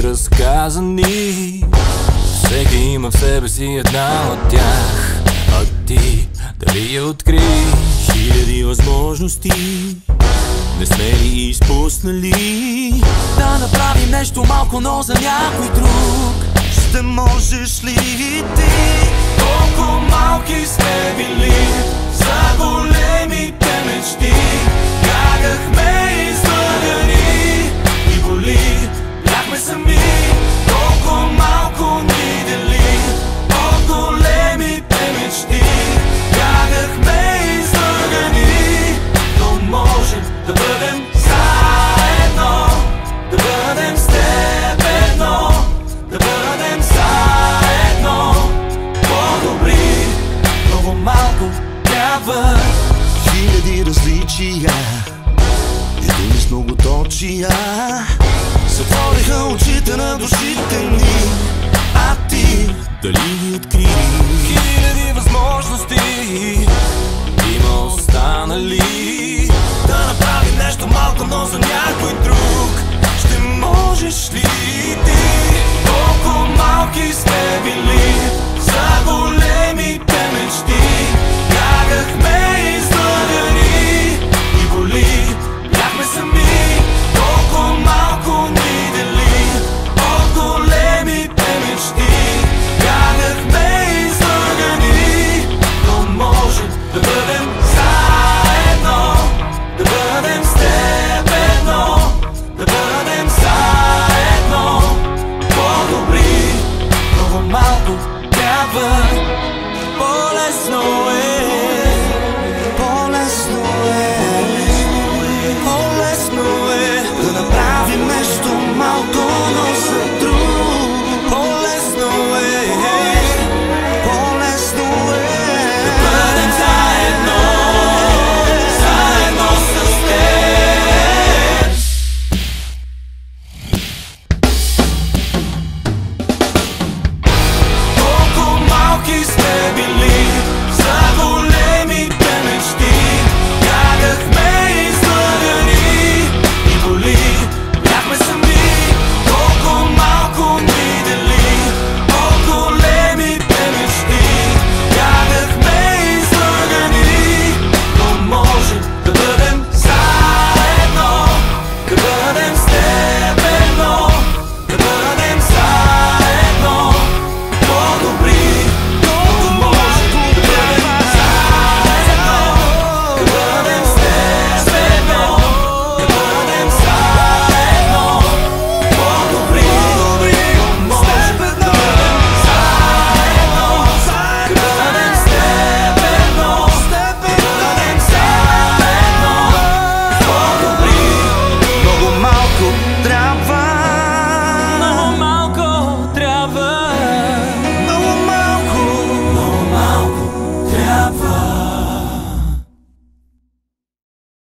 разказани. Всеки има в себе си една от тях, а ти дали я откри? Хиляди възможности не сме ли изпуснали? Да направим нещо малко, но за някой друг. Ще можеш ли и ти? Колко малки сме били за големите мечти. Бягахме излъгани и боли, бяхме сами. Колко малко ни дели от големите мечти. Бягахме излъгани, но можем да бъдем заедно, да бъдем с теб едно, да бъдем заедно по-добри. Много малко трябва. Хиляди различия и думи с многоточия затвориха очите на душите ни, а ти Дали ги откри? хиляди възможности Има останали. да направим нещо малко, но за някой друг. Ще можеш ли ти?